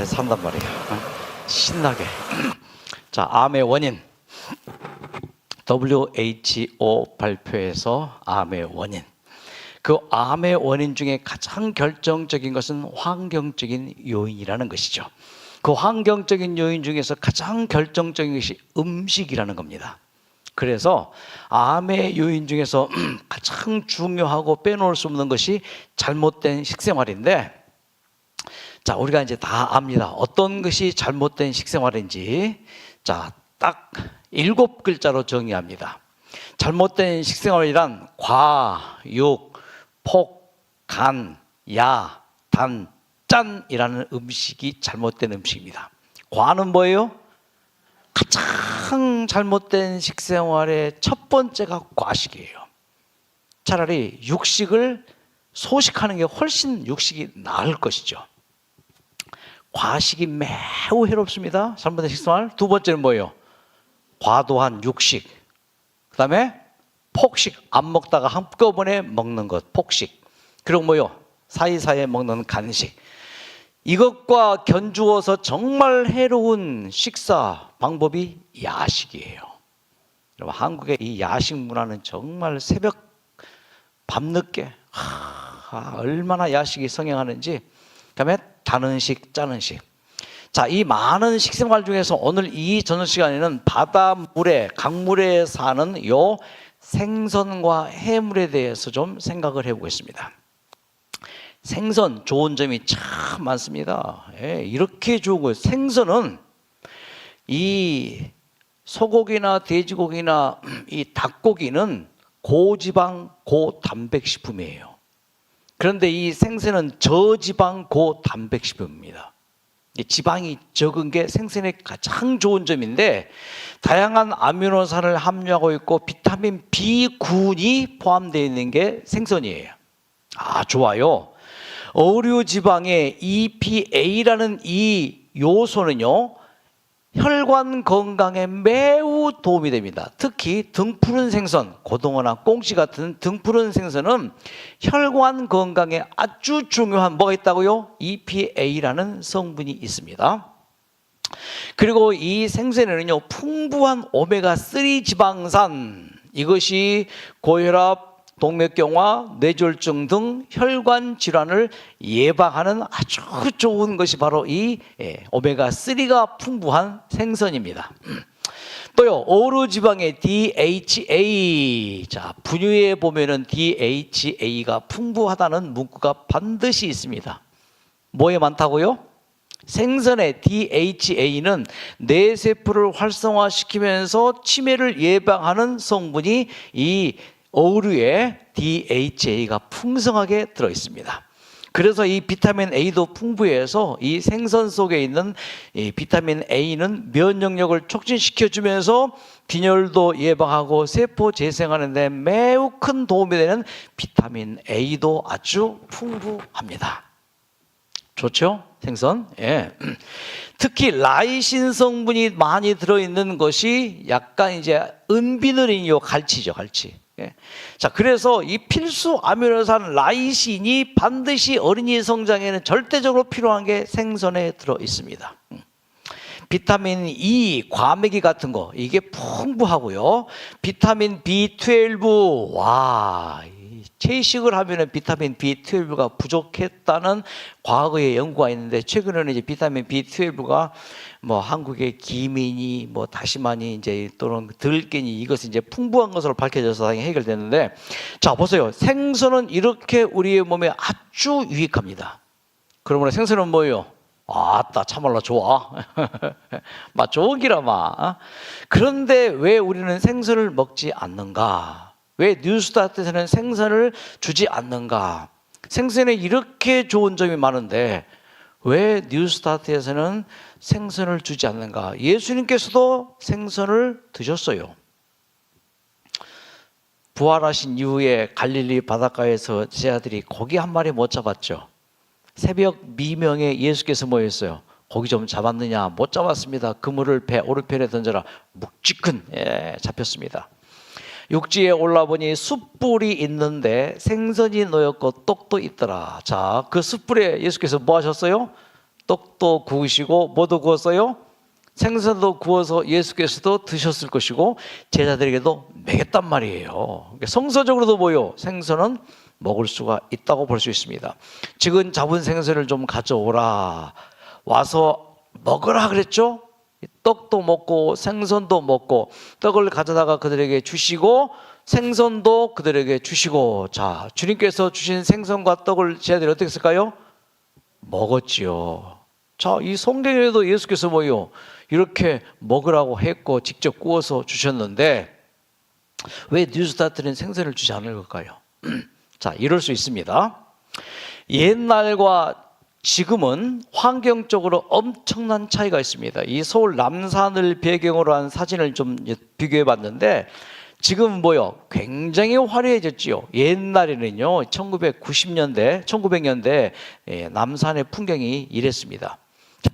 산단 말이에요. 신나게. 자, 암의 원인. WHO 발표에서 암의 원인. 그 암의 원인 중에 가장 결정적인 것은 환경적인 요인이라는 것이죠. 그 환경적인 요인 중에서 가장 결정적인 것이 음식이라는 겁니다. 그래서 암의 요인 중에서 가장 중요하고 빼놓을 수 없는 것이 잘못된 식생활인데, 자, 우리가 이제 다 압니다. 어떤 것이 잘못된 식생활인지. 자, 딱 7글자로 정의합니다. 잘못된 식생활이란 과, 육, 폭, 간, 야, 단, 짠이라는 음식이 잘못된 음식입니다. 과는 뭐예요? 가장 잘못된 식생활의 첫 번째가 과식이에요. 차라리 육식을 소식하는 게 훨씬 육식이 나을 것이죠. 과식이 매우 해롭습니다. 잘못된 식생활. 두 번째는 뭐예요? 과도한 육식. 그 다음에 폭식. 안 먹다가 한꺼번에 먹는 것, 폭식. 그리고 뭐요? 사이사이에 먹는 간식. 이것과 견주어서 정말 해로운 식사 방법이 야식이에요. 여러분, 한국의 이 야식 문화는 정말 새벽 밤늦게 얼마나 야식이 성행하는지. 그다음에 단 음식, 짠 음식. 자, 이 많은 식생활 중에서 오늘 이 저녁 시간에는 바다물에, 강물에 사는 요 생선과 해물에 대해서 좀 생각을 해보겠습니다. 생선 좋은 점이 참 많습니다. 예, 이렇게 좋은 거예요. 생선은 이 소고기나 돼지고기나 이 닭고기는 고지방, 고단백 식품이에요. 그런데 이 생선은 저지방, 고단백식품입니다. 지방이 적은 게 생선의 가장 좋은 점인데, 다양한 아미노산을 함유하고 있고 비타민 B군이 포함되어 있는 게 생선이에요. 아, 좋아요. 어류지방의 EPA라는 이 요소는요, 혈관 건강에 매우 도움이 됩니다. 특히 등푸른 생선, 고등어나 꽁치 같은 등푸른 생선은 혈관 건강에 아주 중요한 뭐가 있다고요? EPA라는 성분이 있습니다. 그리고 이 생선에는요, 풍부한 오메가3 지방산, 이것이 고혈압, 동맥경화, 뇌졸중 등 혈관 질환을 예방하는 아주 좋은 것이 바로 이 오메가3가 풍부한 생선입니다. 또요, 어류지방의 DHA. 자, 분유에 보면은 DHA가 풍부하다는 문구가 반드시 있습니다. 뭐에 많다고요? 생선의 DHA는 뇌세포를 활성화시키면서 치매를 예방하는 성분이 이 어류에 DHA가 풍성하게 들어있습니다. 그래서 이 비타민 A도 풍부해서 이 생선 속에 있는 이 비타민 A는 면역력을 촉진시켜주면서 빈혈도 예방하고 세포 재생하는 데 매우 큰 도움이 되는 비타민 A도 아주 풍부합니다. 좋죠? 생선. 예. 특히 라이신 성분이 많이 들어있는 것이 약간 이제 은비늘인 요 갈치죠, 갈치. 예. 자, 그래서 이 필수 아미노산 라이신이 반드시 어린이 성장에는 절대적으로 필요한 게 생선에 들어 있습니다. 비타민 E, 과메기 같은 거 이게 풍부하고요. 비타민 B12, 와, 채식을 하면은 비타민 B12가 부족했다는 과거의 연구가 있는데, 최근에는 이제 비타민 B12가 뭐 한국의 기민이, 뭐 다시마니 이제 또는 들깨니 이것이 이제 풍부한 것으로 밝혀져서 다행히 해결됐는데, 자, 보세요. 생선은 이렇게 우리의 몸에 아주 유익합니다. 그러므로 생선은 뭐예요? 아따, 참말로 좋아. 맛 좋은 기라마. 그런데 왜 우리는 생선을 먹지 않는가? 왜 뉴스타트에서는 생선을 주지 않는가? 생선에 이렇게 좋은 점이 많은데 왜 뉴스타트에서는 생선을 주지 않는가? 예수님께서도 생선을 드셨어요. 부활하신 이후에 갈릴리 바닷가에서 제자들이 고기 한 마리 못 잡았죠. 새벽 미명에 예수께서 뭐 했어요? 고기 좀 잡았느냐? 못 잡았습니다. 그물을 배 오른편에 던져라. 묵직한 잡혔습니다. 육지에 올라보니 숯불이 있는데 생선이 놓였고 떡도 있더라. 자, 그 숯불에 예수께서 뭐 하셨어요? 떡도 구우시고 뭐도 구웠어요? 생선도 구워서 예수께서도 드셨을 것이고 제자들에게도 먹였단 말이에요. 그러니까 성서적으로도 뭐요? 생선은 먹을 수가 있다고 볼 수 있습니다. 지금 잡은 생선을 좀 가져오라. 와서 먹으라 그랬죠? 떡도 먹고 생선도 먹고 떡을 가져다가 그들에게 주시고 생선도 그들에게 주시고, 자, 주님께서 주신 생선과 떡을 제자들이 어떻게 했을까요? 먹었지요. 자, 이 성경에도 예수께서 뭐요? 이렇게 먹으라고 했고 직접 구워서 주셨는데 왜 뉴스타트는 생선을 주지 않을 걸까요? 자, 이럴 수 있습니다. 옛날과 지금은 환경적으로 엄청난 차이가 있습니다. 이 서울 남산을 배경으로 한 사진을 좀 비교해 봤는데 지금 뭐요? 굉장히 화려해졌지요. 옛날에는요, 1990년대 남산의 풍경이 이랬습니다.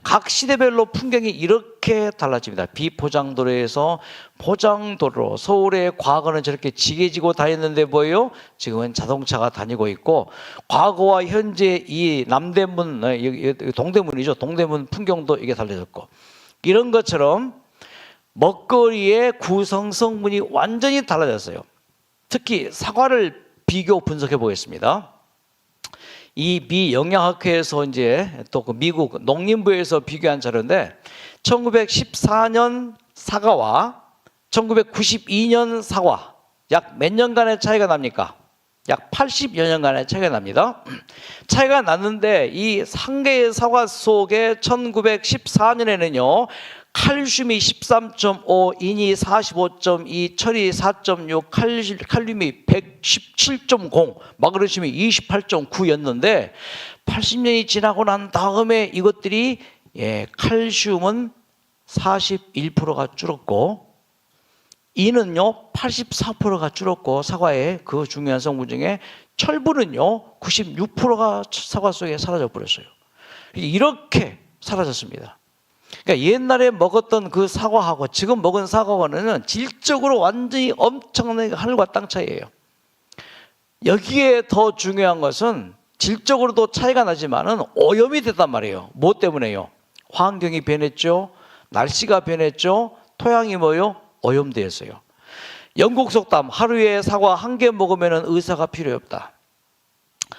각 시대별로 풍경이 이렇게 달라집니다. 비포장도로에서 포장도로, 서울의 과거는 저렇게 지게지고 다녔는데 뭐예요? 지금은 자동차가 다니고 있고, 과거와 현재 이 남대문, 동대문이죠. 동대문 풍경도 이게 달라졌고, 이런 것처럼 먹거리의 구성 성분이 완전히 달라졌어요. 특히 사과를 비교 분석해 보겠습니다. 이 미 영양학회에서 이제 또 그 미국 농림부에서 비교한 자료인데 1914년 사과와 1992년 사과 약 몇 년간의 차이가 납니까? 약 80여 년간의 차이가 납니다. 차이가 났는데 이 한 개의 사과 속에 1914년에는요 칼슘이 13.5, 인이 45.2, 철이 4.6, 칼륨이 117.0, 마그네슘이 28.9였는데 80년이 지나고 난 다음에 이것들이 칼슘은 41%가 줄었고 인은요 84%가 줄었고 사과의 그 중요한 성분 중에 철분은요 96%가 사과 속에 사라져 버렸어요. 이렇게 사라졌습니다. 그러니까 옛날에 먹었던 그 사과하고 지금 먹은 사과는 질적으로 완전히 엄청나게 하늘과 땅 차이예요. 여기에 더 중요한 것은 질적으로도 차이가 나지만은 오염이 됐단 말이에요. 뭐 때문에요? 환경이 변했죠. 날씨가 변했죠. 토양이 뭐요? 오염되었어요. 영국 속담 하루에 사과 한 개 먹으면 의사가 필요 없다.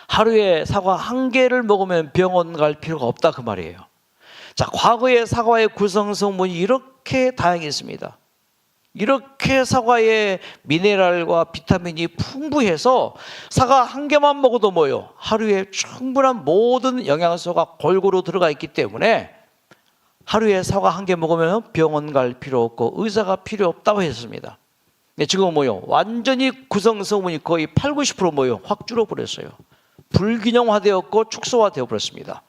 하루에 사과 한 개를 먹으면 병원 갈 필요가 없다 그 말이에요. 자, 과거의 사과의 구성 성분이 이렇게 다양했습니다. 이렇게 사과의 미네랄과 비타민이 풍부해서 사과 한 개만 먹어도 뭐요? 하루에 충분한 모든 영양소가 골고루 들어가 있기 때문에 하루에 사과 한 개 먹으면 병원 갈 필요 없고 의사가 필요 없다고 했습니다. 근데 지금 뭐요? 완전히 구성 성분이 거의 8, 90% 뭐요? 확 줄어버렸어요. 불균형화되었고 축소화되어 버렸습니다.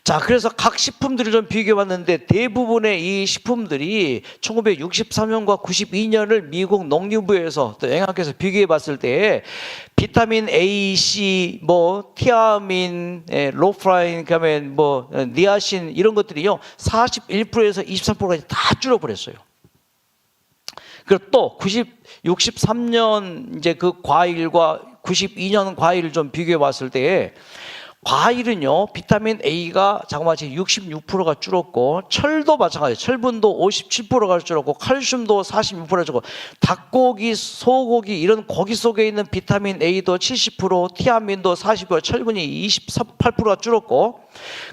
자, 그래서 각 식품들을 좀 비교해 봤는데 대부분의 이 식품들이 1963년과 92년을 미국 농림부에서 또 영양학회에서 비교해 봤을 때 비타민 A, C, 뭐 티아민, 로프라인, 그다음에 뭐 니아신 이런 것들이요 41%에서 23%까지 다 줄어버렸어요. 그리고 또 63년 이제 그 과일과 92년 과일을 좀 비교해 봤을 때 과일은요 비타민 A가 자그마치 66%가 줄었고 철도 마찬가지예요. 철분도 57%가 줄었고 칼슘도 46%가 줄었고 닭고기, 소고기 이런 고기 속에 있는 비타민 A도 70%, 티아민도 40%, 철분이 28%가 줄었고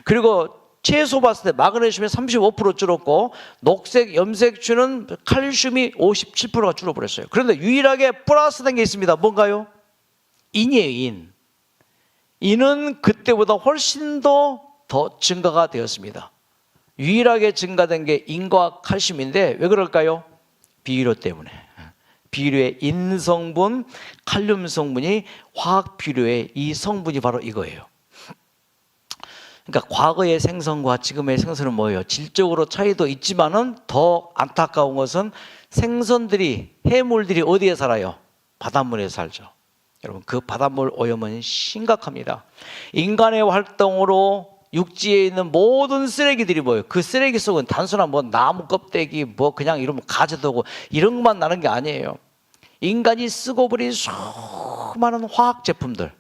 그리고 채소 봤을 때 마그네슘이 35% 줄었고 녹색, 염색추는 칼슘이 57%가 줄어버렸어요. 그런데 유일하게 플러스된 게 있습니다. 뭔가요? 인이에요. 인. 이는 그때보다 훨씬 더 증가가 되었습니다. 유일하게 증가된 게 인과 칼슘인데 왜 그럴까요? 비료 때문에. 비료의 인성분, 칼륨 성분이 화학 비료의 이 성분이 바로 이거예요. 그러니까 과거의 생선과 지금의 생선은 뭐예요? 질적으로 차이도 있지만은 더 안타까운 것은 생선들이, 해물들이 어디에 살아요? 바닷물에 살죠. 여러분 그 바닷물 오염은 심각합니다. 인간의 활동으로 육지에 있는 모든 쓰레기들이 뭐예요? 그 쓰레기 속은 단순한 뭐 나무 껍데기 뭐 그냥 이러면 가재도고 이런 것만 나는 게 아니에요. 인간이 쓰고 버린 수많은 화학 제품들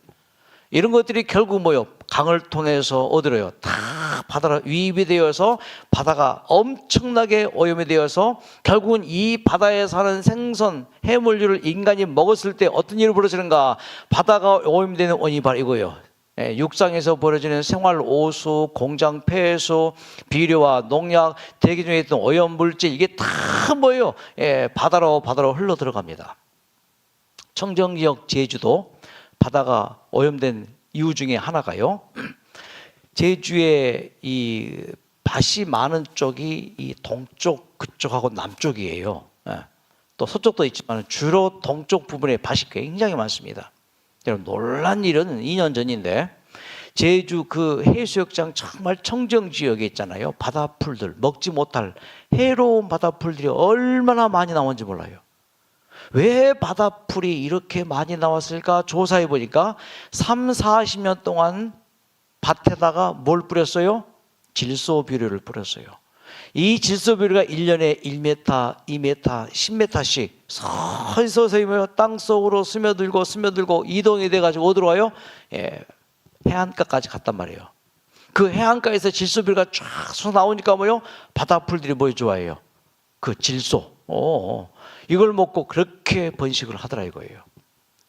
이런 것들이 결국 뭐요? 강을 통해서 어디로요? 다 바다로 유입이 되어서 바다가 엄청나게 오염이 되어서 결국은 이 바다에 사는 생선, 해물류를 인간이 먹었을 때 어떤 일이 벌어지는가? 바다가 오염되는 원인이 바로 이거예요. 육상에서 벌어지는 생활 오수, 공장 폐수, 비료와 농약, 대기 중에 있던 오염 물질 이게 다 뭐예요? 바다로 흘러 들어갑니다. 청정지역 제주도 바다가 오염된 이유 중에 하나가요. 제주의 이 밭이 많은 쪽이 이 동쪽 그쪽하고 남쪽이에요. 또 서쪽도 있지만 주로 동쪽 부분에 밭이 굉장히 많습니다. 여러분 놀란 일은 2년 전인데 제주 그 해수욕장 정말 청정 지역에 있잖아요. 바다풀들 먹지 못할 해로운 바다풀들이 얼마나 많이 나온지 몰라요. 왜 바다풀이 이렇게 많이 나왔을까 조사해 보니까 40년 동안 밭에다가 뭘 뿌렸어요? 질소비료를 뿌렸어요. 이 질소비료가 1년에 1m, 2m, 10m씩 서서히 땅속으로 스며들고 이동이 돼가지고 어디로 와요? 해안가까지 갔단 말이에요. 그 해안가에서 질소비료가 쫙 쏟아 나오니까 뭐요? 바다풀들이 뭘 좋아해요? 그 질소. 이걸 먹고 그렇게 번식을 하더라 이거예요.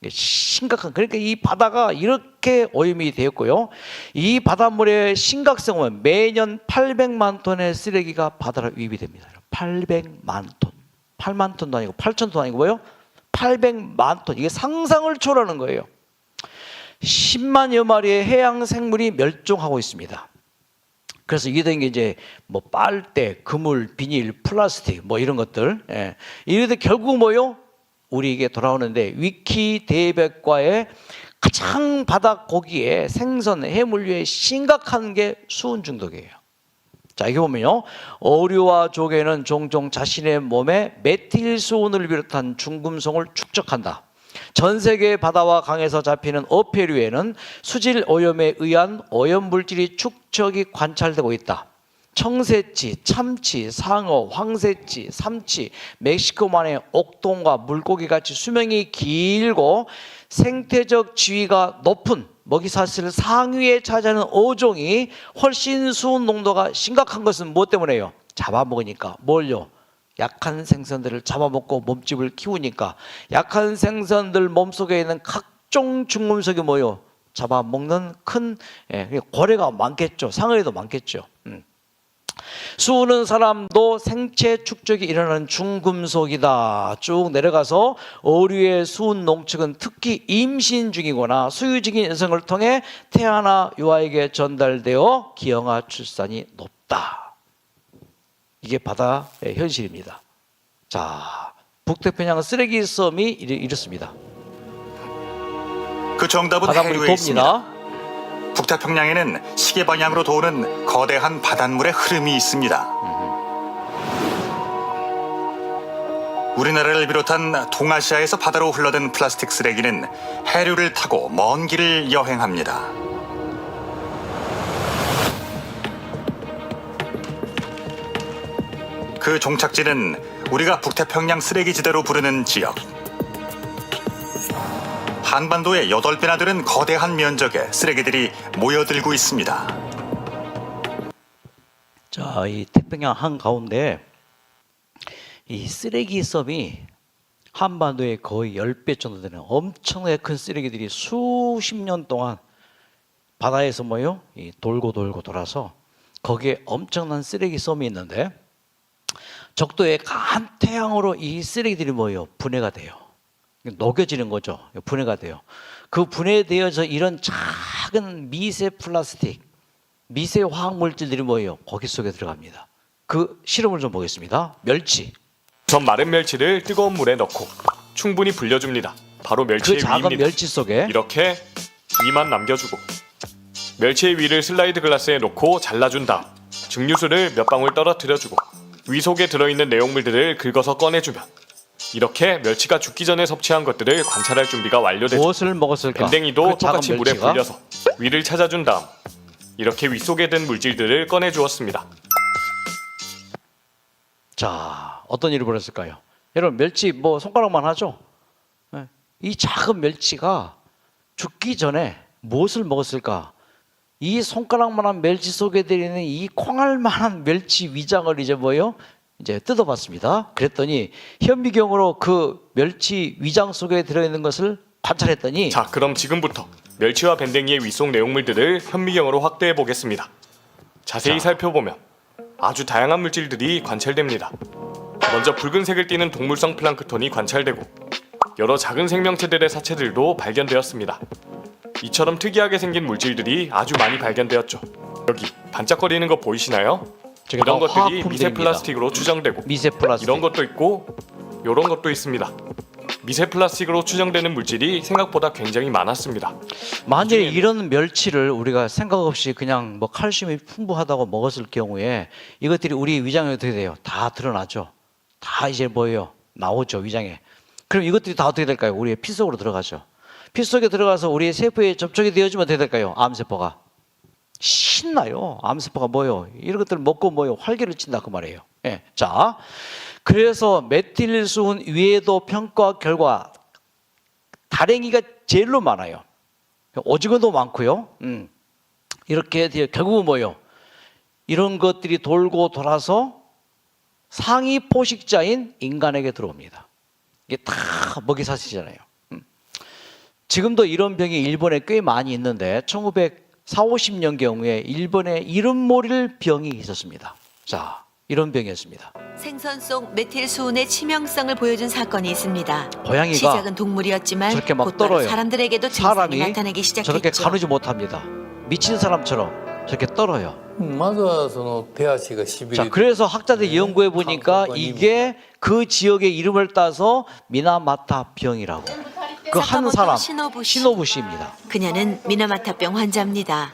심각한, 그러니까 이 바다가 이렇게 오염이 되었고요. 이 바닷물의 심각성은 매년 800만 톤의 쓰레기가 바다로 유입이 됩니다. 800만 톤. 8만 톤도 아니고 8천 톤도 아니고 뭐요? 800만 톤. 이게 상상을 초월하는 거예요. 10만여 마리의 해양 생물이 멸종하고 있습니다. 그래서 이게 된 게 이제 뭐 빨대, 그물, 비닐, 플라스틱 뭐 이런 것들. 이래도 결국 뭐요? 우리에게 돌아오는데 위키 대백과의 가장 바다 고기의 생선, 해물류에 심각한 게 수은 중독이에요. 자, 이게 보면요. 어류와 조개는 종종 자신의 몸에 메틸수은을 비롯한 중금속을 축적한다. 전 세계 바다와 강에서 잡히는 어패류에는 수질 오염에 의한 오염 물질이 축적이 관찰되고 있다. 청새치, 참치, 상어, 황새치, 삼치, 멕시코만의 옥돔과 물고기같이 수명이 길고 생태적 지위가 높은 먹이사슬 상위에 차지하는 어종이 훨씬 수은 농도가 심각한 것은 무엇 때문에요? 잡아먹으니까. 뭘요? 약한 생선들을 잡아먹고 몸집을 키우니까. 약한 생선들 몸속에 있는 각종 중금속이 뭐요? 잡아먹는 큰 고래가 많겠죠. 상어에도 많겠죠. 수은은 사람도 생체 축적이 일어나는 중금속이다. 쭉 내려가서 어류의 수은 농축은 특히 임신 중이거나 수유 중인 여성을 통해 태아나 유아에게 전달되어 기형아 출산이 높다. 이게 바다의 현실입니다. 자, 북태평양 쓰레기 섬이 이렇습니다. 그 정답은 해류에 있습니다. 북태평양에는 시계 방향으로 도는 거대한 바닷물의 흐름이 있습니다. 우리나라를 비롯한 동아시아에서 바다로 흘러든 플라스틱 쓰레기는 해류를 타고 먼 길을 여행합니다. 그 종착지는 우리가 북태평양 쓰레기지대로 부르는 지역. 한반도의 8배나 되는 거대한 면적의 쓰레기들이 모여들고 있습니다. 자, 이 태평양 한가운데 이 쓰레기 섬이 한반도의 거의 10배 정도 되는 엄청나게 큰 쓰레기들이 수십 년 동안 바다에서 뭐요? 돌고 돌아서 거기에 엄청난 쓰레기 섬이 있는데 적도의 간 태양으로 이 쓰레기들이 뭐예요? 분해가 돼요. 녹여지는 거죠. 분해가 돼요. 그 분해되어서 이런 작은 미세 플라스틱, 미세 화학 물질들이 뭐예요? 고기 속에 들어갑니다. 그 실험을 좀 보겠습니다. 멸치. 전 마른 멸치를 뜨거운 물에 넣고 충분히 불려줍니다. 바로 멸치의 그 작은 위입니다. 멸치 속에 이렇게 위만 남겨주고 멸치의 위를 슬라이드 글라스에 놓고 잘라준 다음 증류수를 몇 방울 떨어뜨려주고 위 속에 들어있는 내용물들을 긁어서 꺼내주면 이렇게 멸치가 죽기 전에 섭취한 것들을 관찰할 준비가 완료되죠. 무엇을 먹었을까? 밴댕이도 그 작은 똑같이 물에 멸치가? 불려서 위를 찾아준 다음 이렇게 위 속에 든 물질들을 꺼내주었습니다. 자, 어떤 일이 벌어졌을까요? 여러분, 멸치 뭐 손가락만 하죠? 이 작은 멸치가 죽기 전에 무엇을 먹었을까? 이 손가락만한 멸치 속에 들어있는 이 콩알만한 멸치 위장을 이제 뭐요? 이제 뜯어봤습니다. 그랬더니 현미경으로 그 멸치 위장 속에 들어있는 것을 관찰했더니 자, 그럼 지금부터 멸치와 밴댕이의 위 속 내용물들을 현미경으로 확대해 보겠습니다. 자세히 살펴보면 아주 다양한 물질들이 관찰됩니다. 먼저 붉은색을 띠는 동물성 플랑크톤이 관찰되고 여러 작은 생명체들의 사체들도 발견되었습니다. 이처럼 특이하게 생긴 물질들이 아주 많이 발견되었죠. 여기 반짝거리는 거 보이시나요? 저게 이런 다 것들이 미세 화학품들입니다. 플라스틱으로 추정되고 미세 플라스틱. 이런 것도 있고 이런 것도 있습니다. 미세 플라스틱으로 추정되는 물질이 생각보다 굉장히 많았습니다. 만약에 이런 멸치를 우리가 생각 없이 그냥 뭐 칼슘이 풍부하다고 먹었을 경우에 이것들이 우리 위장에 어떻게 돼요? 다 드러나죠. 다 이제 뭐예요? 나오죠, 위장에. 그럼 이것들이 다 어떻게 될까요? 우리의 피 속으로 들어가죠. 피 속에 들어가서 우리의 세포에 접촉이 되어지면 어떻게 될까요? 암세포가 신나요. 암세포가 뭐요? 이런 것들을 먹고 뭐요? 활기를 친다 그 말이에요. 예. 자, 그래서 메틸수은 위에도 평가 결과 다랭이가 제일로 많아요. 오징어도 많고요. 이렇게 결국은 뭐요? 이런 것들이 돌고 돌아서 상위 포식자인 인간에게 들어옵니다. 이게 다 먹이사슬이잖아요. 지금도 이런 병이 일본에 꽤 많이 있는데 1940~50년 경우에 일본에 이름모를 병이 있었습니다. 자, 이런 병이었습니다. 생선 속 메틸수은의 치명성을 보여준 사건이 있습니다. 고양이가 시작은 동물이었지만 저렇게 막 곧바로 떨어요. 사람들에게도 증상이 사람이 나타나기 시작했죠. 저렇게 가누지 못합니다. 미친 사람처럼 저렇게 떨어요. 맞아, その手足がしびれ 자, 그래서 학자들이 연구해 보니까 이게 그 지역의 이름을 따서 미나마타 병이라고. 그 한 사람 시노부 씨입니다. 그녀는 미나마타병 환자입니다.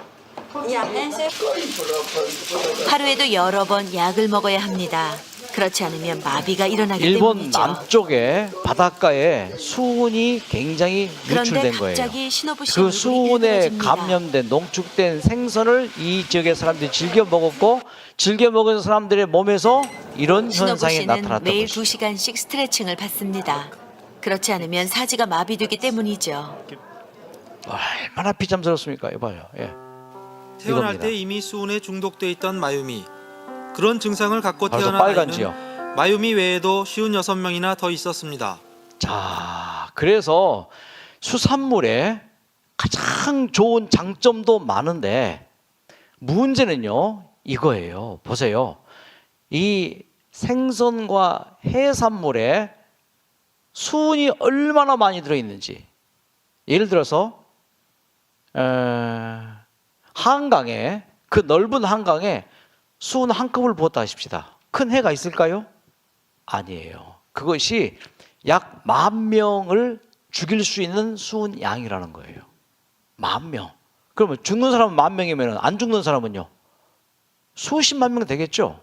하루에도 여러 번 약을 먹어야 합니다. 그렇지 않으면 마비가 일어나기 일본 때문이죠. 남쪽에 바닷가에 수은이 굉장히 그런데 유출된 거예요. 갑자기 시노부 씨 그 얼굴이 수은에 일그러집니다. 감염된 농축된 생선을 이 지역의 사람들이 즐겨 먹었고 즐겨 먹은 사람들의 몸에서 이런 시노부 현상이 씨는 나타났던 매일 것이죠. 2시간씩 스트레칭을 받습니다. 그렇지 않으면 사지가 마비되기 때문이죠. 얼마나 비참스럽습니까? 이봐요. 예. 태어날 이겁니다. 때 이미 수은에 중독돼 있던 마유미. 그런 증상을 갖고 벌써 태어난 빨간지요. 아이는 마유미 외에도 56명이나 더 있었습니다. 자, 그래서 수산물에 가장 좋은 장점도 많은데 문제는요 이거예요. 보세요. 이 생선과 해산물에 수은이 얼마나 많이 들어있는지. 예를 들어서 한강에 그 넓은 한강에 수은 한 컵을 부었다 하십시다. 큰 해가 있을까요? 아니에요. 그것이 약 10,000명을 죽일 수 있는 수은 양이라는 거예요. 10,000명. 그러면 죽는 사람은 10,000명이면 안 죽는 사람은요? 수십만 명 되겠죠?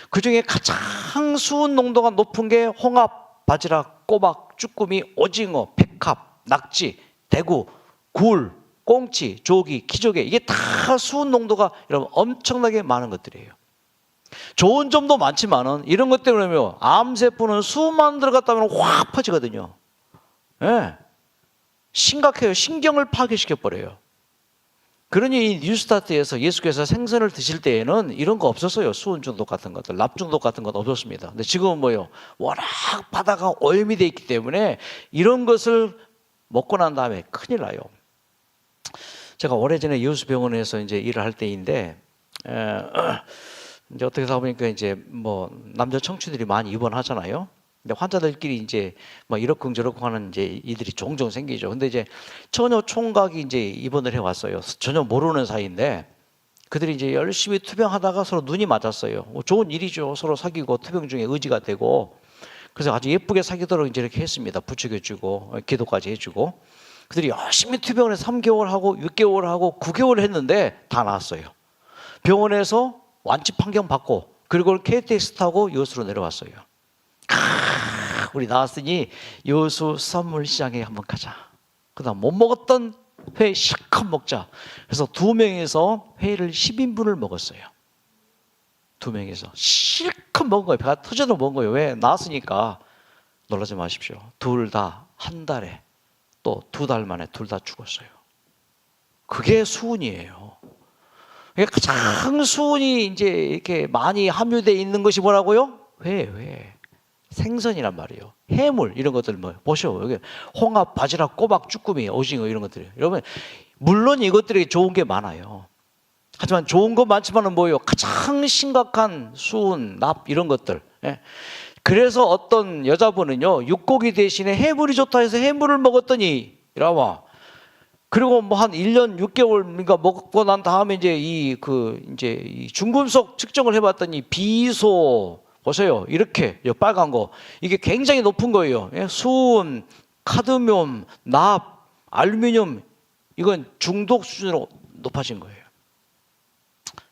그 중에 가장 수은 농도가 높은 게 홍합, 바지락, 꼬막, 쭈꾸미, 오징어, 백합, 낙지, 대구, 굴, 꽁치, 조기, 키조개 이게 다 수은 농도가 여러분 엄청나게 많은 것들이에요. 좋은 점도 많지만은 이런 것 때문에 암세포는 수만 들어갔다면 확 퍼지거든요. 예. 심각해요. 신경을 파괴시켜 버려요. 그러니 이 뉴스타트에서 예수께서 생선을 드실 때에는 이런 거 없었어요. 수은 중독 같은 것들, 납 중독 같은 건 없었습니다. 근데 지금은 뭐예요? 워낙 바다가 오염이 돼 있기 때문에 이런 것을 먹고 난 다음에 큰일 나요. 제가 오래전에 여수병원에서 이제 일을 할 때인데 이제 어떻게 하다 보니까 이제 뭐 남자 청취들이 많이 입원하잖아요. 근데 환자들끼리 이제 뭐 이러쿵저러쿵 하는 이제 이들이 종종 생기죠. 근데 이제 처녀 총각이 이제 입원을 해 왔어요. 전혀 모르는 사이인데 그들이 이제 열심히 투병하다가 서로 눈이 맞았어요. 좋은 일이죠. 서로 사귀고 투병 중에 의지가 되고 그래서 아주 예쁘게 사귀도록 이제 이렇게 했습니다. 부추겨주고 기도까지 해주고 그들이 열심히 투병을 해서 3개월 하고 6개월 하고 9개월 했는데 다 나았어요. 병원에서 완치 판정 받고 그리고 KTX 타고 여수로 내려왔어요. 우리 나왔으니 여수 수산물 시장에 한번 가자. 그다음 못 먹었던 회 실컷 먹자. 그래서 2명이서 회를 10인분을 먹었어요. 2명이서 실컷 먹은 거예요. 배가 터져도 먹은 거예요. 왜? 나왔으니까. 놀라지 마십시오. 둘 다 한 달에 또 2달 만에 둘 다 죽었어요. 그게 수은이에요. 그러니까 가장 수은이 이제 이렇게 많이 함유되어 있는 것이 뭐라고요? 회. 생선이란 말이에요. 해물 이런 것들 뭐 보셔. 여기 홍합, 바지락, 꼬박, 쭈꾸미, 오징어 이런 것들이. 여러분 물론 이것들이 좋은 게 많아요. 하지만 좋은 건 많지만은 뭐예요? 가장 심각한 수은, 납 이런 것들. 예. 그래서 어떤 여자분은요 육고기 대신에 해물이 좋다 해서 해물을 먹었더니 이라와. 그리고 뭐 한 1년 6개월인가 먹고 난 다음에 이제 이 중금속 측정을 해봤더니 비소 보세요. 이렇게 빨간 거 이게 굉장히 높은 거예요. 예? 수은, 카드뮴, 납, 알루미늄 이건 중독 수준으로 높아진 거예요.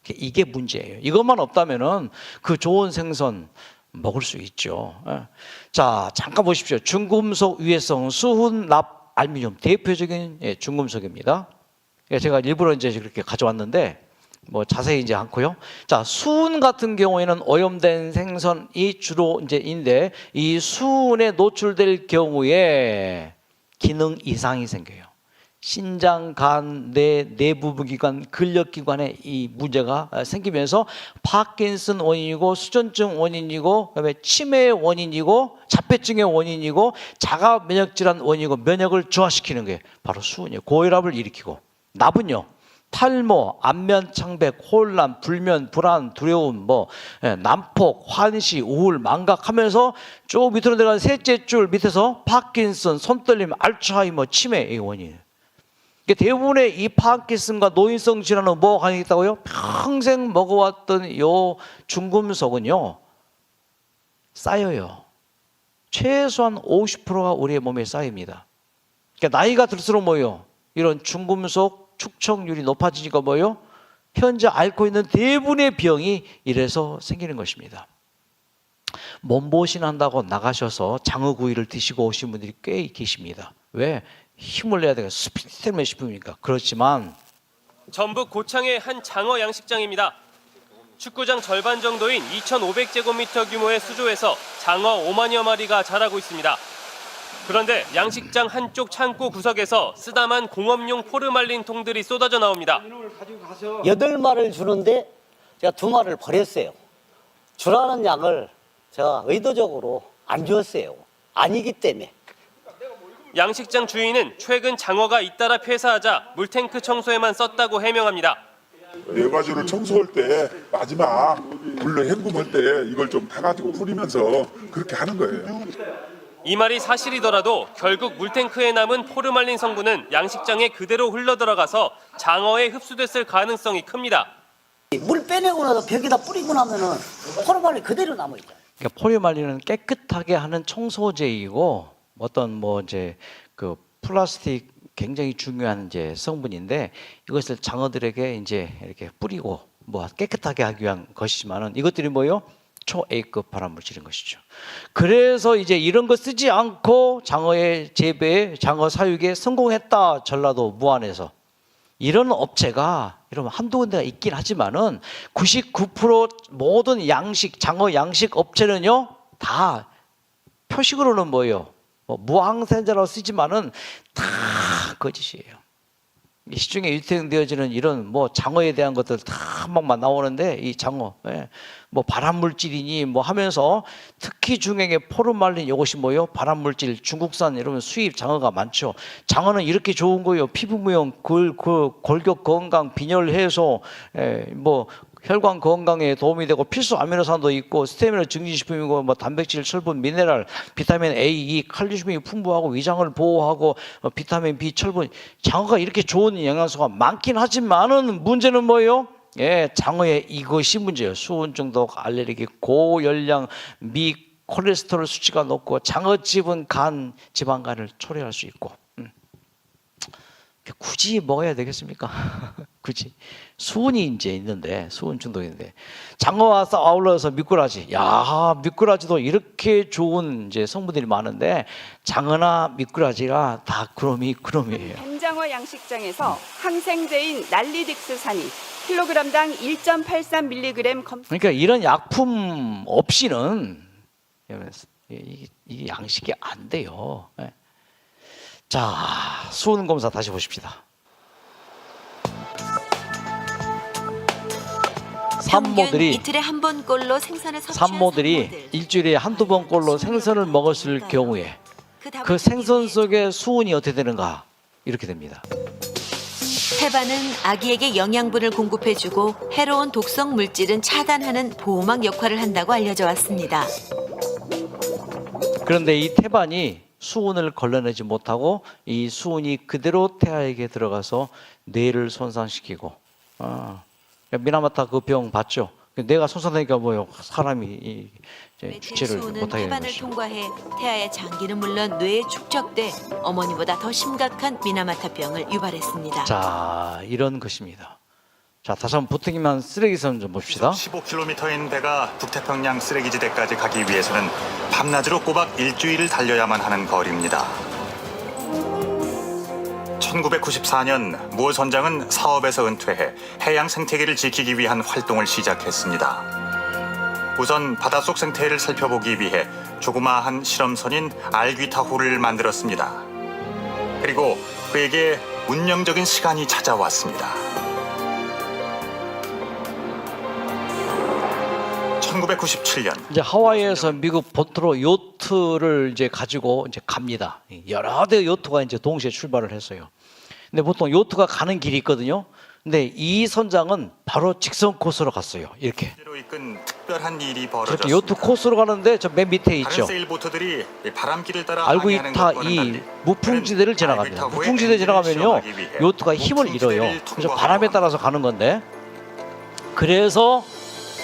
이게 문제예요. 이것만 없다면은 그 좋은 생선 먹을 수 있죠. 예? 자, 잠깐 보십시오. 중금속 유해성, 수은, 납, 알루미늄 대표적인 중금속입니다. 제가 일부러 이제 그렇게 가져왔는데 뭐 자세히 이제 않고요. 자, 수은 같은 경우에는 오염된 생선이 주로 이제인데 이 수은에 노출될 경우에 기능 이상이 생겨요. 신장, 간, 뇌, 내부부기관, 근력기관에 이 문제가 생기면서 파킨슨 원인이고 수전증 원인이고 그다음에 치매의 원인이고 자폐증의 원인이고 자가 면역 질환 원인이고 면역을 저하시키는 게 바로 수은이에요. 고혈압을 일으키고 납은요. 탈모, 안면 창백, 혼란, 불면, 불안, 두려움, 난폭, 환시, 우울, 망각하면서 쭉 밑으로 내려가는 셋째 줄 밑에서 파킨슨, 손떨림, 알츠하이머, 치매의 원인이에요. 대부분의 이 파킨슨과 노인성 질환은 뭐가 가능했다고요? 평생 먹어왔던 요 중금속은요 쌓여요. 최소한 50%가 우리의 몸에 쌓입니다. 그러니까 나이가 들수록 뭐예요? 이런 중금속 축적률이 높아지니까 뭐예요? 현재 앓고 있는 대부분의 병이 이래서 생기는 것입니다. 몸보신한다고 나가셔서 장어구이를 드시고 오신 분들이 꽤 계십니다. 왜? 힘을 내야 되니까 스피드 때문에 싶으니까. 그렇지만 전북 고창의 한 장어 양식장입니다. 축구장 절반 정도인 2,500제곱미터 규모의 수조에서 장어 5만여 마리가 자라고 있습니다. 그런데 양식장 한쪽 창고 구석에서 쓰다만 공업용 포르말린 통들이 쏟아져 나옵니다. 8마리를 주는데 제가 2마리를 버렸어요. 주라는 양을 제가 의도적으로 안 주었어요. 아니기 때문에. 양식장 주인은 최근 장어가 잇따라 폐사하자 물탱크 청소에만 썼다고 해명합니다. 여과지를 청소할 때 마지막 물로 헹굼할 때 이걸 좀 타가지고 뿌리면서 그렇게 하는 거예요. 이 말이 사실이더라도 결국 물탱크에 남은 포르말린 성분은 양식장에 그대로 흘러들어가서 장어에 흡수됐을 가능성이 큽니다. 물 빼내고 나서 벽에다 뿌리고 나면은 포르말린 그대로 남아있죠. 그러니까 포르말린은 깨끗하게 하는 청소제이고 어떤 이제 그 플라스틱 굉장히 중요한 이제 성분인데 이것을 장어들에게 이제 이렇게 뿌리고 깨끗하게 하기 위한 것이지만은 이것들이 뭐요? 초A급 발암물질인 것이죠. 그래서 이제 이런 거 쓰지 않고 장어의 재배에 장어 사육에 성공했다. 전라도 무안에서 이런 업체가 여러분 한두 군데가 있긴 하지만은 99% 모든 양식 장어 양식 업체는요 다 표식으로는 뭐예요? 무항생제라고 쓰지만은 다 거짓이에요. 시중에 유통되어지는 이런 장어에 대한 것들 다 막 나오는데 이 장어 발암물질이니 하면서 특히 중행의 포르말린 이것이 뭐예요? 발암물질 중국산 여러분 수입 장어가 많죠. 장어는 이렇게 좋은 거예요. 피부 미용, 골격 건강, 빈혈 해소, 혈관 건강에 도움이 되고 필수 아미노산도 있고 스테미너 증진식품이고 단백질, 철분, 미네랄, 비타민 A, E, 칼슘이 풍부하고 위장을 보호하고 비타민 B, 철분. 장어가 이렇게 좋은 영양소가 많긴 하지만은 문제는 뭐예요? 장어에 이것이 문제예요. 수은 중독, 알레르기, 고열량, 미, 콜레스테롤 수치가 높고 장어즙은 간, 지방간을 초래할 수 있고. 굳이 먹어야 되겠습니까? 굳이 수은이 이제 있는데 수은 중독인데 장어와 아울러서 미꾸라지. 야, 미꾸라지도 이렇게 좋은 이제 성분들이 많은데 장어나 미꾸라지가 다 그놈이에요. 뱀장어 양식장에서 항생제인 난리딕스산이 킬로그램당 1.83mg 그러니까 이런 약품 없이는 이 양식이 안 돼요. 자, 수은 검사 다시 보십시다. 산모들이 이틀에 한 번꼴로 생선을 섭취한 산모들이 산모들. 일주일에 한두 번꼴로 생선을 먹었을 경우에 그 생선 속의 수은이 어떻게 되는가? 이렇게 됩니다. 태반은 아기에게 영양분을 공급해주고 해로운 독성 물질은 차단하는 보호막 역할을 한다고 알려져 왔습니다. 그런데 이 태반이 수은을 걸러내지 못하고 이 수은이 그대로 태아에게 들어가서 뇌를 손상시키고, 미나마타 그 병 봤죠? 뇌가 손상되니까 뭐요? 사람이 주체를 수은은 못하게 되는 태반을 것이죠. 통과해 태아의 장기는 물론 뇌에 축적돼 어머니보다 더 심각한 미나마타병을 유발했습니다. 자, 이런 것입니다. 자, 다시 한번 부트기만 쓰레기선 좀 봅시다. 15km인 배가 북태평양 쓰레기지대까지 가기 위해서는 밤낮으로 꼬박 일주일을 달려야만 하는 거리입니다. 1994년 모 선장은 사업에서 은퇴해 해양 생태계를 지키기 위한 활동을 시작했습니다. 우선 바닷속 생태를 살펴보기 위해 조그마한 실험선인 알귀타호를 만들었습니다. 그리고 그에게 운명적인 시간이 찾아왔습니다. 1997년 이제 하와이에서 미국 본토로 요트를 이제 가지고 이제 갑니다. 여러 대의 요트가 이제 동시에 출발을 했어요. 근데 보통 요트가 가는 길이 있거든요. 근데 이 선장은 바로 직선 코스로 갔어요. 이렇게. 로 이끈 특별한 일이 이렇게 벌어졌습니다. 요트 코스로 가는데 저 맨 밑에 다른 있죠. 세일보트들이 바람길을 따라 알구이타 항해하는 것과는 이 달리 무풍지대를 지나갑니다. 알구이타호의 무풍지대 지나가면요, 엔진을 시험하기 위해 요트가 힘을 잃어요. 무풍지대를 그래서 통과하고 바람에 따라서 가는 건데, 그래서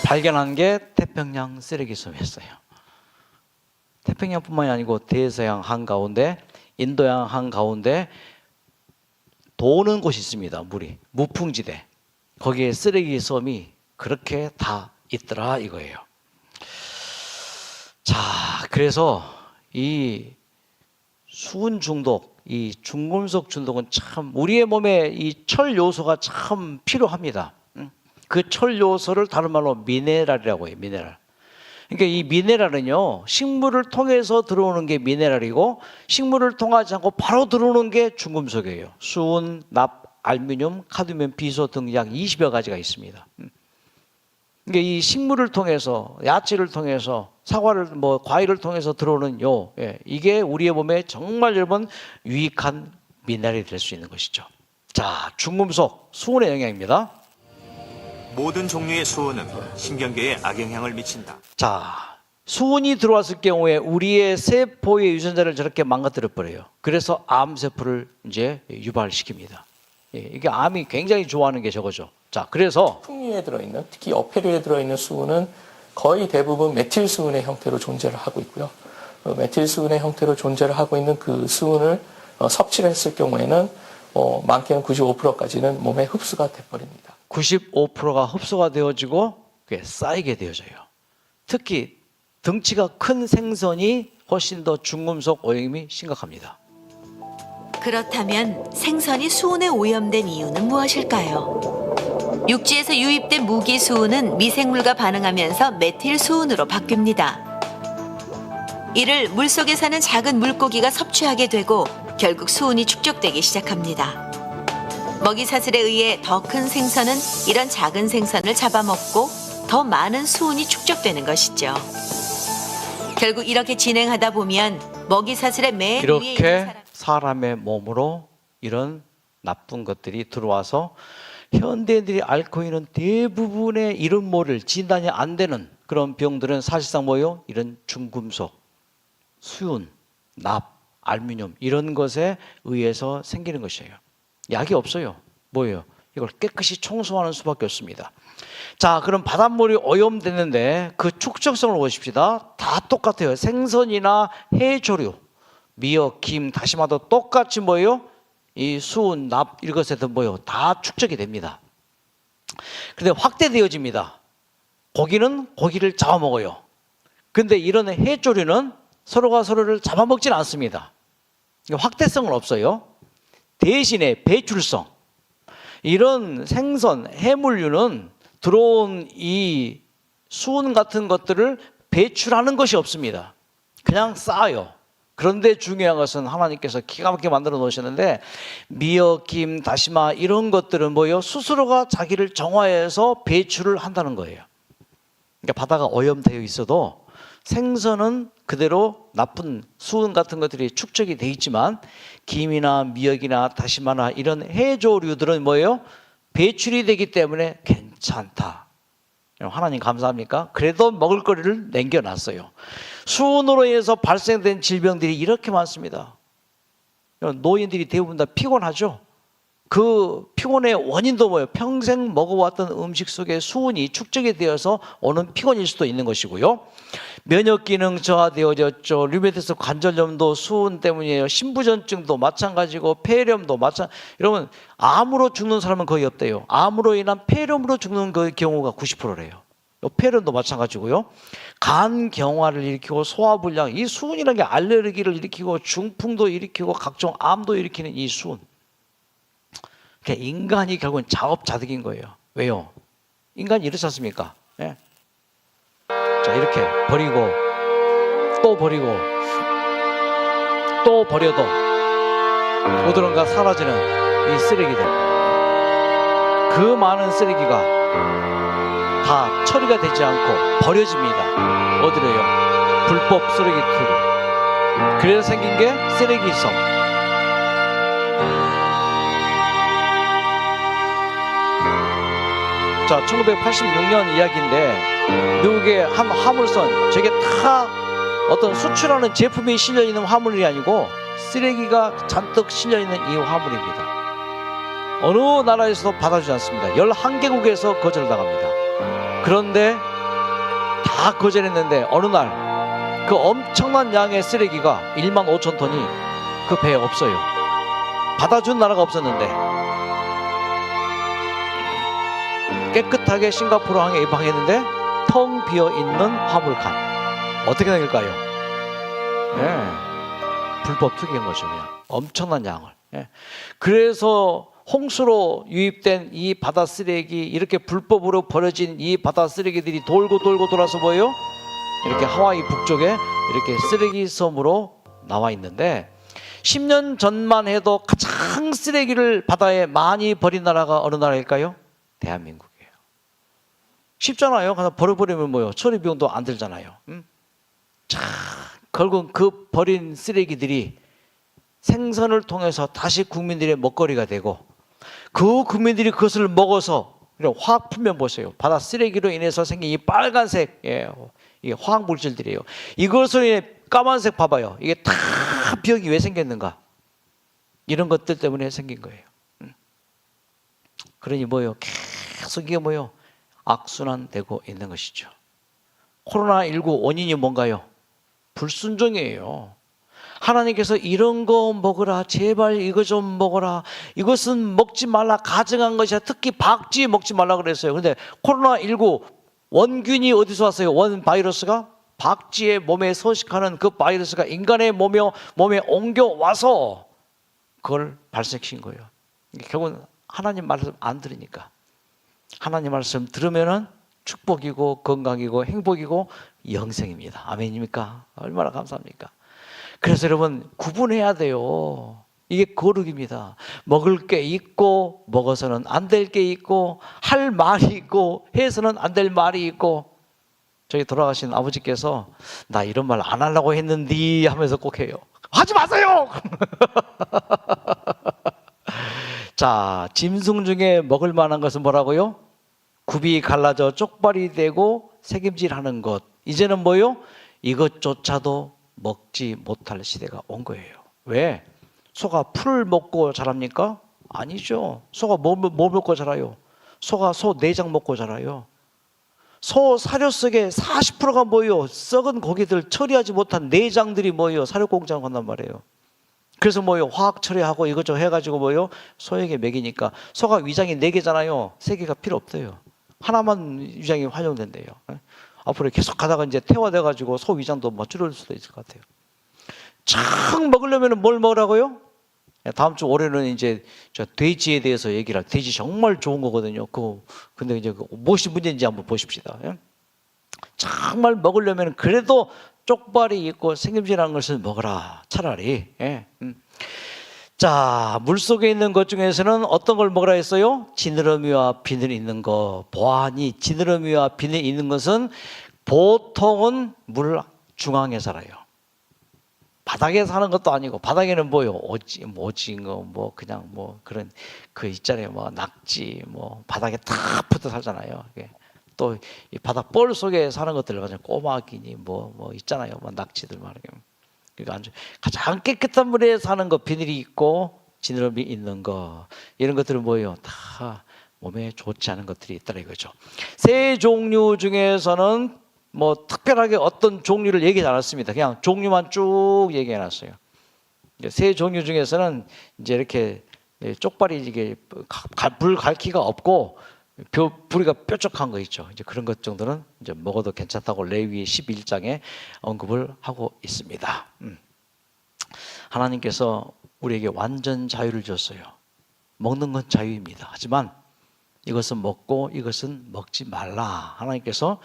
발견한 게 태평양 쓰레기섬이었어요. 태평양뿐만이 아니고 대서양 한가운데, 인도양 한가운데 도는 곳이 있습니다. 물이 무풍지대. 거기에 쓰레기섬이 그렇게 다 있더라 이거예요. 자, 그래서 이 수은 중독, 이 중금속 중독은 참 우리의 몸에 이 철 요소가 참 필요합니다. 그 철 요소를 다른 말로 미네랄이라고 해요. 미네랄. 그러니까 이 미네랄은요, 식물을 통해서 들어오는 게 미네랄이고, 식물을 통하지 않고 바로 들어오는 게 중금속이에요. 수은, 납, 알루미늄, 카드뮴, 비소 등 약 20여 가지가 있습니다. 그러니까 이 식물을 통해서, 야채를 통해서, 사과를 과일을 통해서 들어오는 이게 우리의 몸에 정말 여러분 유익한 미네랄이 될 수 있는 것이죠. 자, 중금속, 수은의 영향입니다. 모든 종류의 수은은 신경계에 악영향을 미친다. 자, 수은이 들어왔을 경우에 우리의 세포의 유전자를 저렇게 망가뜨려 버려요. 그래서 암세포를 이제 유발시킵니다. 이게 암이 굉장히 좋아하는 게 저거죠. 자, 그래서 풍류에 들어있는, 특히 어패류에 들어있는 수은은 거의 대부분 메틸 수은의 형태로 존재를 하고 있고요. 메틸 수은의 형태로 존재를 하고 있는 그 수은을 섭취를 했을 경우에는 많게는 95%까지는 몸에 흡수가 돼버립니다. 95%가 흡수가 되어지고 그게 쌓이게 되어져요. 특히 덩치가 큰 생선이 훨씬 더 중금속 오염이 심각합니다. 그렇다면 생선이 수은에 오염된 이유는 무엇일까요? 육지에서 유입된 무기 수은은 미생물과 반응하면서 메틸 수은으로 바뀝니다. 이를 물속에 사는 작은 물고기가 섭취하게 되고 결국 수은이 축적되기 시작합니다. 먹이 사슬에 의해 더 큰 생선은 이런 작은 생선을 잡아먹고 더 많은 수은이 축적되는 것이죠. 결국 이렇게 진행하다 보면 먹이 사슬의 맨 위에 있는 이렇게 사람의 몸으로 이런 나쁜 것들이 들어와서 현대인들이 앓고 있는 대부분의 이름모를 진단이 안 되는 그런 병들은 사실상 뭐예요? 이런 중금속, 수은, 납, 알루미늄 이런 것에 의해서 생기는 것이에요. 약이 없어요. 뭐예요? 이걸 깨끗이 청소하는 수밖에 없습니다. 자, 그럼 바닷물이 오염됐는데 그 축적성을 보십시다. 다 똑같아요. 생선이나 해조류, 미역, 김, 다시마도 똑같이 뭐예요? 이 수은, 납 이것에도 뭐예요? 다 축적이 됩니다. 그런데 확대되어집니다. 고기는 고기를 잡아먹어요. 근데 이런 해조류는 서로가 서로를 잡아먹지는 않습니다. 확대성은 없어요. 대신에 배출성, 이런 생선, 해물류는 들어온 이 수은 같은 것들을 배출하는 것이 없습니다. 그냥 쌓아요. 그런데 중요한 것은 하나님께서 기가 막히게 만들어 놓으셨는데 미역, 김, 다시마 이런 것들은 뭐예요? 스스로가 자기를 정화해서 배출을 한다는 거예요. 그러니까 바다가 오염되어 있어도 생선은 그대로 나쁜 수은 같은 것들이 축적이 돼 있지만 김이나 미역이나 다시마나 이런 해조류들은 뭐예요? 배출이 되기 때문에 괜찮다. 하나님 감사합니까? 그래도 먹을거리를 남겨놨어요. 수은으로 인해서 발생된 질병들이 이렇게 많습니다. 노인들이 대부분 다 피곤하죠. 그 피곤의 원인도 뭐예요? 평생 먹어왔던 음식 속에 수은이 축적이 되어서 오는 피곤일 수도 있는 것이고요. 면역 기능 저하되어졌죠. 류마티스 관절염도 수은 때문이에요. 신부전증도 마찬가지고 폐렴도 여러분 암으로 죽는 사람은 거의 없대요. 암으로 인한 폐렴으로 죽는 그 경우가 90%래요. 폐렴도 마찬가지고요. 간 경화를 일으키고 소화불량, 이 수은이라는 게 알레르기를 일으키고 중풍도 일으키고 각종 암도 일으키는 이 수은. 그러니까 인간이 결국은 자업자득인 거예요. 왜요? 인간이 이렇지 않습니까? 예. 자, 이렇게 버리고 또 버리고 또 버려도 어디론가 사라지는 이 쓰레기들, 그 많은 쓰레기가 다 처리가 되지 않고 버려집니다. 어디로요? 불법 쓰레기투로. 그래서 생긴 게 쓰레기성. 자, 1986년 이야기인데 미국의 한 화물선, 저게 다 어떤 수출하는 제품이 실려있는 화물이 아니고 쓰레기가 잔뜩 실려있는 이 화물입니다. 어느 나라에서도 받아주지 않습니다. 11개국에서 거절당합니다. 그런데 다 거절했는데 어느 날 그 엄청난 양의 쓰레기가 1만 5천 톤이 그 배에 없어요. 받아준 나라가 없었는데 깨끗하게 싱가포르 항에 입항했는데 텅 비어있는 화물칸. 어떻게 생길까요? 네. 불법 투기한 거죠. 그냥 엄청난 양을. 네. 그래서 홍수로 유입된 이 바다 쓰레기, 이렇게 불법으로 버려진 이 바다 쓰레기들이 돌고 돌아서 뭐예요? 이렇게 하와이 북쪽에 이렇게 쓰레기 섬으로 나와 있는데 10년 전만 해도 가장 쓰레기를 바다에 많이 버린 나라가 어느 나라일까요? 대한민국이에요. 쉽잖아요. 그냥 버려버리면 뭐요? 처리 비용도 안 들잖아요. 자, 결국 그 버린 쓰레기들이 생선을 통해서 다시 국민들의 먹거리가 되고 그 국민들이 그것을 먹어서 화학 풀면 보세요. 바다 쓰레기로 인해서 생긴 이 빨간색, 이게 화학 물질들이에요. 이것으로 인해 까만색 봐봐요. 이게 다 비역이 왜 생겼는가? 이런 것들 때문에 생긴 거예요. 그러니 뭐요? 계속 이게 뭐요? 악순환되고 있는 것이죠. 코로나19 원인이 뭔가요? 불순종이에요. 하나님께서 이런 거 먹어라, 제발 이거 좀 먹어라, 이것은 먹지 말라, 가증한 것이야, 특히 박쥐 먹지 말라 그랬어요. 그런데 코로나19 원균이 어디서 왔어요? 원 바이러스가 박쥐의 몸에 서식하는 그 바이러스가 인간의 몸에 옮겨와서 그걸 발생시킨 거예요. 결국은 하나님 말씀 안 들으니까. 하나님 말씀 들으면은 축복이고 건강이고 행복이고 영생입니다. 아멘입니까? 얼마나 감사합니까? 그래서 여러분 구분해야 돼요. 이게 거룩입니다. 먹을 게 있고 먹어서는 안 될 게 있고 할 말이 있고 해서는 안 될 말이 있고. 저희 돌아가신 아버지께서 나 이런 말 안 하려고 했는데 하면서 꼭 해요. 하지 마세요. 자, 짐승 중에 먹을 만한 것은 뭐라고요? 굽이 갈라져 쪽발이 되고 새김질하는 것. 이제는 뭐요? 이것조차도 먹지 못할 시대가 온 거예요. 왜? 소가 풀을 먹고 자랍니까? 아니죠. 소가 뭐 먹고 자라요? 소가 소 내장 먹고 자라요. 소 사료 속에 40%가 뭐예요? 썩은 고기들 처리하지 못한 내장들이 뭐예요? 사료 공장을 간단 말이에요. 그래서 뭐예요? 화학 처리하고 이것저것 해가지고 뭐예요? 소에게 먹이니까. 소가 위장이 4개잖아요. 3개가 필요 없대요. 하나만 위장이 활용된대요. 앞으로 계속 가다가 이제 태화돼가지고 소 위장도 뭐 줄을 수도 있을 것 같아요. 참 먹으려면 뭘 먹으라고요? 다음 주 올해는 이제 저 돼지에 대해서 얘기를 할. 돼지 정말 좋은 거거든요. 근데 이제 무엇이 문제인지 한번 보십시다. 정말 먹으려면 그래도 쪽발이 있고 생김새라는 것을 먹어라. 차라리. 예. 자, 물속에 있는 것 중에서는 어떤 걸 먹으라 했어요? 지느러미와 비늘 있는 거. 보아하니 지느러미와 비늘 있는 것은 보통은 물 중앙에 살아요. 바닥에 사는 것도 아니고, 바닥에는 뭐요? 오징어, 뭐 그냥 뭐 그런 그 있잖아요. 뭐 낙지, 뭐 바닥에 탁 붙어 살잖아요. 또 이 바닥 볼 속에 사는 것들 가지고 꼬마기니 뭐 있잖아요. 뭐 낙지들 말이에요. 그러니까 가장 깨끗한 물에 사는 거, 비늘이 있고 지느러미 있는 거, 이런 것들은 뭐예요? 다 몸에 좋지 않은 것들이 있더라 이거죠. 새 종류 중에서는 뭐 특별하게 어떤 종류를 얘기하지 않았습니다. 그냥 종류만 쭉 얘기해놨어요. 새 종류 중에서는 이제 이렇게 쪽발이 이게 불 갈기가 없고 부리가 뾰족한 거 있죠. 이제 그런 것 정도는 이제 먹어도 괜찮다고 레위기 11장에 언급을 하고 있습니다. 하나님께서 우리에게 완전 자유를 줬어요. 먹는 건 자유입니다. 하지만 이것은 먹고 이것은 먹지 말라. 하나님께서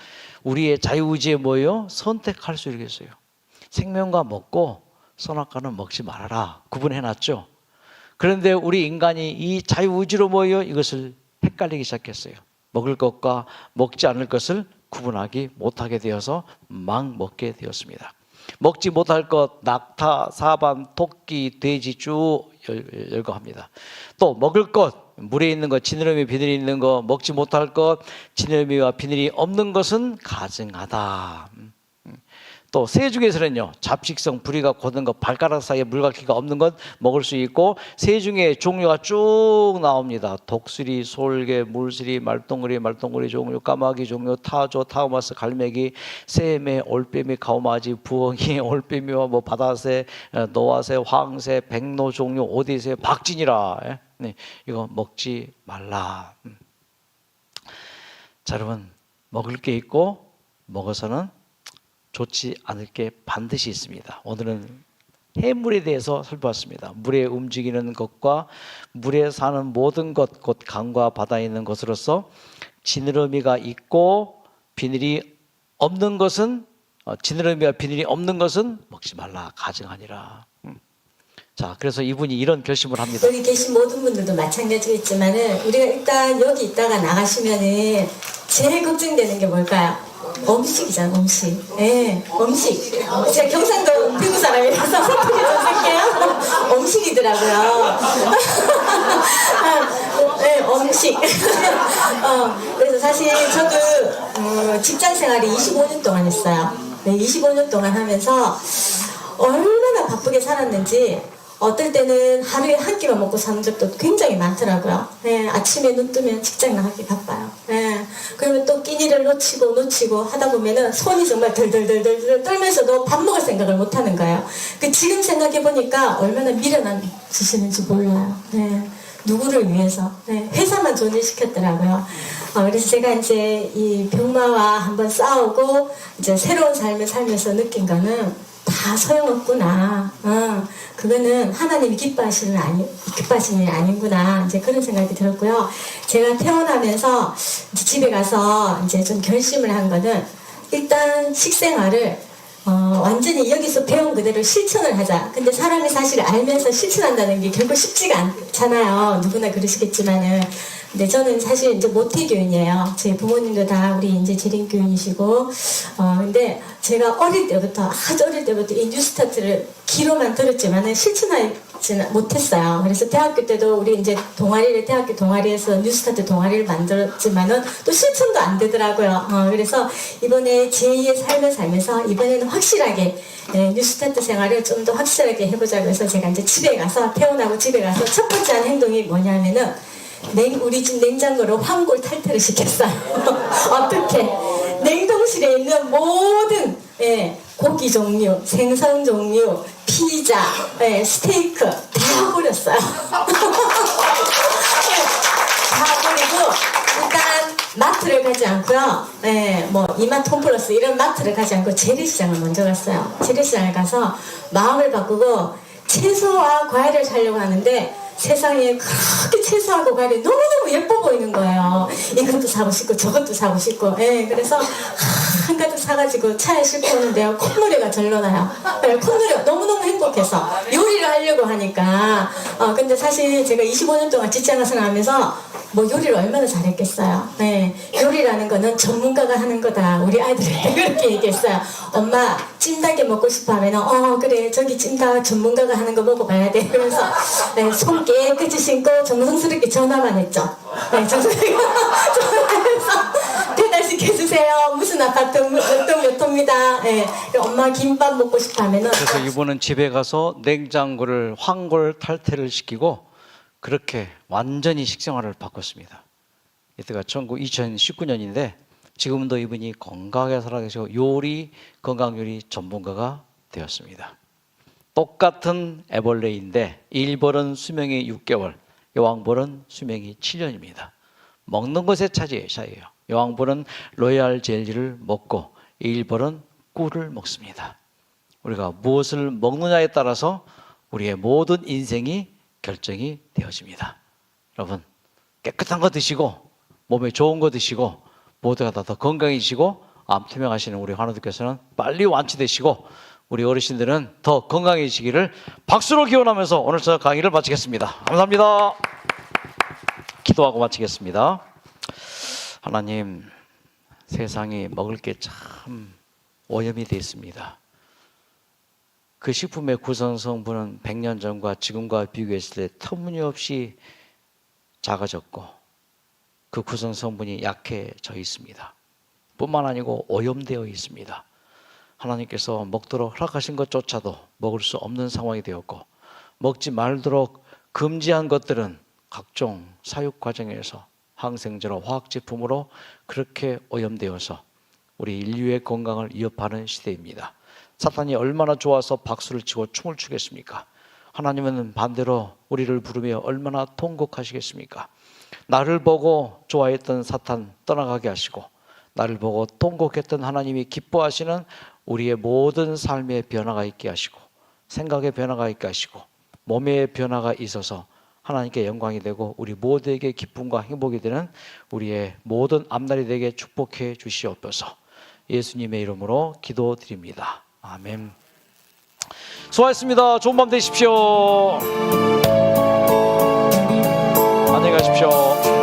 우리의 자유의지에 뭐예요? 선택할 수 있게 했어요. 생명과 먹고 선악과는 먹지 말아라. 구분해놨죠. 그런데 우리 인간이 이 자유의지로 뭐예요? 이것을 헷갈리기 시작했어요. 먹을 것과 먹지 않을 것을 구분하기 못하게 되어서 막 먹게 되었습니다. 먹지 못할 것, 낙타, 사반, 토끼, 돼지 쭉 열거합니다. 또 먹을 것, 물에 있는 것, 지느러미, 비늘이 있는 것, 먹지 못할 것, 지느러미와 비늘이 없는 것은 가증하다. 또 새 중에서는요, 잡식성, 부리가 고든 것, 발가락 사이에 물갈퀴가 없는 것 먹을 수 있고, 새 중에 종류가 쭉 나옵니다. 독수리, 솔개, 물수리, 말똥구리 종류, 까마귀 종류, 타조, 타우마스, 갈매기, 새매, 올빼미, 가오마지, 부엉이, 올빼미와 뭐 바다새, 노아새, 황새, 백로 종류, 오디새, 박진이라. 네, 이거 먹지 말라. 자, 여러분, 먹을 게 있고 먹어서는 좋지 않을 게 반드시 있습니다. 오늘은 해물에 대해서 살펴봤습니다. 물에 움직이는 것과 물에 사는 모든 것, 곧 강과 바다에 있는 것으로서 지느러미가 있고 비늘이 없는 것은, 지느러미와 비늘이 없는 것은 먹지 말라, 가증하니라. 자, 그래서 이분이 이런 결심을 합니다. 여기 계신 모든 분들도 마찬가지겠지만은 우리가 일단 여기 있다가 나가시면은 제일 걱정되는 게 뭘까요? 음식이잖아, 음식. 예, 음식. 제가 경상도 대구 사람이라서 소통이 좀 쓸게요. 음식이더라고요. 네, 음식. 그래서 사실 저도 직장 생활을 25년 동안 했어요. 네, 25년 동안 하면서 얼마나 바쁘게 살았는지 어떨 때는 하루에 한 끼만 먹고 사는 적도 굉장히 많더라고요. 네, 아침에 눈 뜨면 직장 나가기 바빠요. 네, 그러면 또 끼니를 놓치고 하다 보면은 손이 정말 덜덜덜덜 떨면서도 밥 먹을 생각을 못 하는 거예요. 지금 생각해 보니까 얼마나 미련한 짓이는지 몰라요. 네, 누구를 위해서? 네, 회사만 존재시켰더라고요. 그래서 제가 이제 이 병마와 한번 싸우고 이제 새로운 삶을 살면서 느낀 거는 다 소용없구나. 그거는 하나님이 기뻐하시는 일이 아닌구나. 이제 그런 생각이 들었고요. 제가 태어나면서 이제 집에 가서 이제 좀 결심을 한 거는 일단 식생활을 완전히 여기서 배운 그대로 실천을 하자. 근데 사람이 사실 알면서 실천한다는 게 결국 쉽지가 않잖아요. 누구나 그러시겠지만은. 근데 저는 사실 이제 모태교인이에요. 제 부모님도 다 우리 이제 재림교인이시고, 근데 제가 아주 어릴 때부터 이 뉴스타트를 귀로만 들었지만은 실천하지는 못했어요. 그래서 대학교 때도 우리 이제 대학교 동아리에서 뉴스타트 동아리를 만들었지만은 또 실천도 안 되더라고요. 그래서 이번에 제2의 삶을 살면서 이번에는 확실하게 뉴스타트 생활을 좀 더 확실하게 해보자고 해서 제가 이제 태어나고 집에 가서 첫 번째 한 행동이 뭐냐면은 우리 집 냉장고로 황골 탈퇴를 시켰어요. 어떻게? 냉동실에 있는 모든 고기 종류, 생선 종류, 피자, 스테이크 다 버렸어요. 다 버리고 일단 마트를 가지 않고요. 뭐 이마트 홈플러스 이런 마트를 가지 않고 재래시장을 먼저 갔어요. 재래시장을 가서 마음을 바꾸고 채소와 과일을 사려고 하는데 세상에 그렇게 채소하고 과일이 너무너무 예뻐 보이는 거예요. 이것도 사고 싶고 저것도 사고 싶고. 그래서 한가득 사가지고 차에 싣고 오는데요. 콧노래가 절로 나요. 네, 콧노래가 너무너무 행복해서 요리를 하려고 하니까 근데 사실 제가 25년 동안 직장을 생활하면서 뭐 요리를 얼마나 잘했겠어요. 네, 요리라는 거는 전문가가 하는 거다. 우리 아이들한테 그렇게 얘기했어요. 엄마 찜닭이 먹고 싶어 하면 그래 저기 찜닭 전문가가 하는 거 먹어봐야 돼. 그러면서 네, 손 깨끗이 씻고 정성스럽게 전화만 했죠. 네, 정성스럽게 전화해서 배달시켜주세요. 무슨 아파트 몇 호입니다. 네, 엄마 김밥 먹고 싶어 하면은 그래서 이분은 집에 가서 냉장고를 황골 탈퇴를 시키고 그렇게 완전히 식생활을 바꿨습니다. 이때가 2019년인데 지금도 이분이 건강하게 살아계시고 요리, 건강 요리 전문가가 되었습니다. 똑같은 애벌레인데 일벌은 수명이 6개월, 여왕벌은 수명이 7년입니다. 먹는 것의 차이예요. 여왕벌은 로얄 젤리를 먹고 일벌은 꿀을 먹습니다. 우리가 무엇을 먹느냐에 따라서 우리의 모든 인생이 결정이 되어집니다. 여러분 깨끗한 거 드시고 몸에 좋은 거 드시고 모두가 다 더 건강해지시고 암 투명하시는 우리 환우들께서는 빨리 완치되시고 우리 어르신들은 더 건강해지기를 박수로 기원하면서 오늘 저 강의를 마치겠습니다. 감사합니다. 기도하고 마치겠습니다. 하나님, 세상이 먹을 게 참 오염이 되어 있습니다. 그 식품의 구성 성분은 100년 전과 지금과 비교했을 때 터무니없이 작아졌고 그 구성 성분이 약해져 있습니다. 뿐만 아니고 오염되어 있습니다. 하나님께서 먹도록 허락하신 것조차도 먹을 수 없는 상황이 되었고 먹지 말도록 금지한 것들은 각종 사육 과정에서 항생제로 화학제품으로 그렇게 오염되어서 우리 인류의 건강을 위협하는 시대입니다. 사탄이 얼마나 좋아서 박수를 치고 춤을 추겠습니까? 하나님은 반대로 우리를 부르며 얼마나 통곡하시겠습니까? 나를 보고 좋아했던 사탄 떠나가게 하시고 나를 보고 통곡했던 하나님이 기뻐하시는 우리의 모든 삶의 변화가 있게 하시고 생각의 변화가 있게 하시고 몸의 변화가 있어서 하나님께 영광이 되고 우리 모두에게 기쁨과 행복이 되는 우리의 모든 앞날이 되게 축복해 주시옵소서. 예수님의 이름으로 기도드립니다. 아멘. 수고하셨습니다. 좋은 밤 되십시오. 안녕히 가십시오.